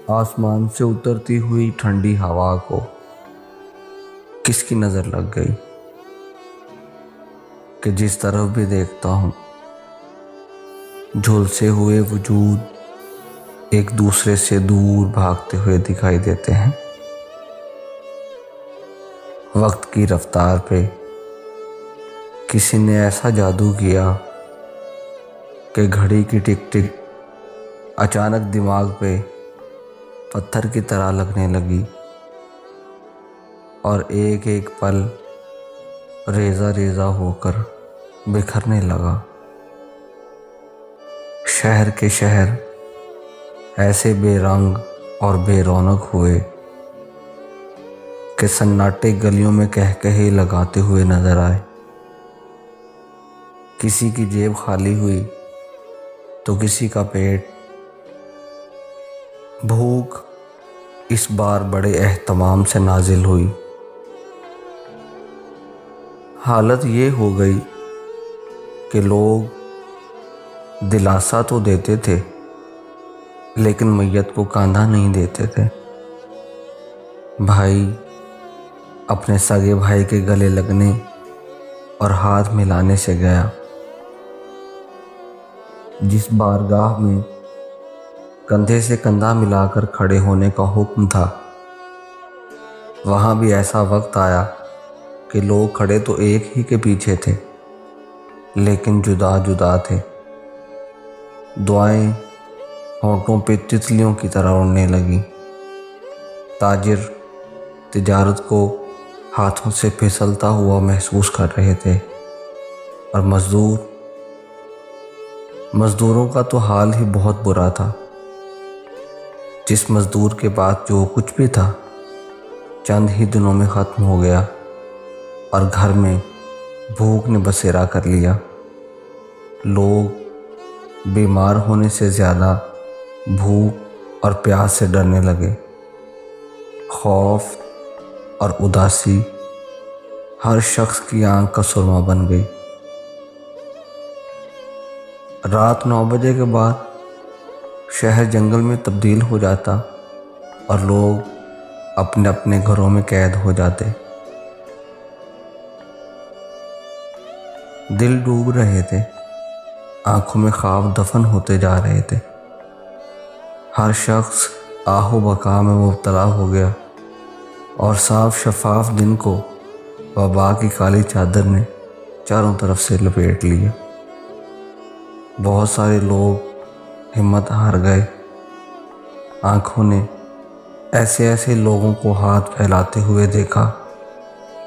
آسمان سے اترتی ہوئی ٹھنڈی ہوا کو کس کی نظر لگ گئی کہ جس طرف بھی دیکھتا ہوں جھلسے ہوئے وجود ایک دوسرے سے دور بھاگتے ہوئے دکھائی دیتے ہیں۔ وقت کی رفتار پہ کسی نے ایسا جادو کیا کہ گھڑی کی ٹک ٹک اچانک دماغ پہ پتھر کی طرح لگنے لگی اور ایک ایک پل ریزہ ریزہ ہو کر بکھرنے لگا۔ شہر کے شہر ایسے بے رنگ اور بے رونق ہوئے کہ سناٹے گلیوں میں کہکہے لگاتے ہوئے نظر آئے۔ کسی کی جیب خالی ہوئی تو کسی کا پیٹ۔ بھوک اس بار بڑے اہتمام سے نازل ہوئی۔ حالت یہ ہو گئی کہ لوگ دلاسا تو دیتے تھے لیکن میت کو کاندھا نہیں دیتے تھے۔ بھائی اپنے سگے بھائی کے گلے لگنے اور ہاتھ ملانے سے گیا۔ جس بارگاہ میں کندھے سے کندھا ملا کر کھڑے ہونے کا حکم تھا وہاں بھی ایسا وقت آیا کہ لوگ کھڑے تو ایک ہی کے پیچھے تھے لیکن جدا جدا تھے۔ دعائیں ہونٹوں پہ تتلیوں کی طرح اڑنے لگیں۔ تاجر تجارت کو ہاتھوں سے پھسلتا ہوا محسوس کر رہے تھے اور مزدوروں کا تو حال ہی بہت برا تھا۔ جس مزدور کے بعد جو کچھ بھی تھا چند ہی دنوں میں ختم ہو گیا اور گھر میں بھوک نے بسیرا کر لیا۔ لوگ بیمار ہونے سے زیادہ بھوک اور پیاس سے ڈرنے لگے۔ خوف اور اداسی ہر شخص کی آنکھ کا سرما بن گئی۔ رات 9 بجے کے بعد شہر جنگل میں تبدیل ہو جاتا اور لوگ اپنے اپنے گھروں میں قید ہو جاتے۔ دل ڈوب رہے تھے، آنکھوں میں خواب دفن ہوتے جا رہے تھے۔ ہر شخص آہ و بکا میں مبتلا ہو گیا اور صاف شفاف دن کو وبا کی کالی چادر نے چاروں طرف سے لپیٹ لیا۔ بہت سارے لوگ ہمت ہار گئے۔ آنکھوں نے ایسے لوگوں کو ہاتھ پھیلاتے ہوئے دیکھا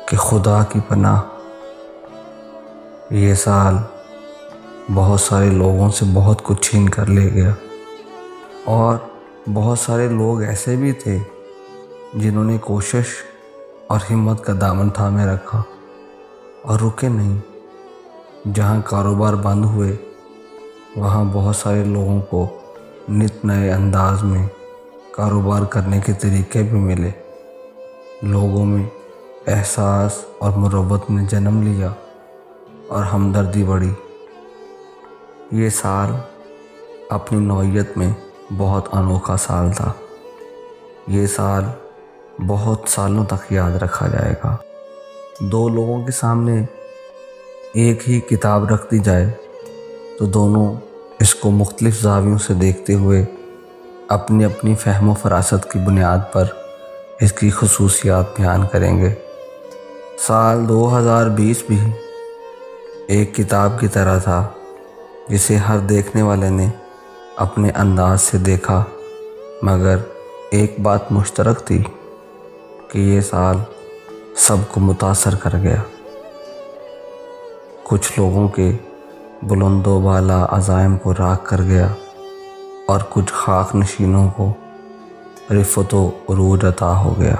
کہ خدا کی پناہ۔ یہ سال بہت سارے لوگوں سے بہت کچھ چھین کر لے گیا اور بہت سارے لوگ ایسے بھی تھے جنہوں نے کوشش اور ہمت کا دامن تھامے رکھا اور رکے نہیں۔ جہاں کاروبار بند ہوئے وہاں بہت سارے لوگوں کو نت نئے انداز میں کاروبار کرنے کے طریقے بھی ملے۔ لوگوں میں احساس اور مروت نے جنم لیا اور ہمدردی بڑھی۔ یہ سال اپنی نوعیت میں بہت انوکھا سال تھا۔ یہ سال بہت سالوں تک یاد رکھا جائے گا۔ دو لوگوں کے سامنے ایک ہی کتاب رکھ دی جائے تو دونوں اس کو مختلف زاویوں سے دیکھتے ہوئے اپنی اپنی فہم و فراست کی بنیاد پر اس کی خصوصیات بیان کریں گے۔ سال 2020 بھی ایک کتاب کی طرح تھا جسے ہر دیکھنے والے نے اپنے انداز سے دیکھا، مگر ایک بات مشترک تھی کہ یہ سال سب کو متاثر کر گیا۔ کچھ لوگوں کے بلند و بالا عزائم کو راکھ کر گیا اور کچھ خاک نشینوں کو رفعت و عروج عطا ہو گیا۔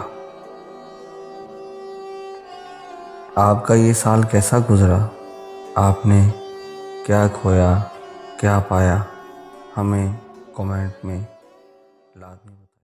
آپ کا یہ سال کیسا گزرا؟ آپ نے کیا کھویا، کیا پایا؟ ہمیں کمنٹ میں لازمی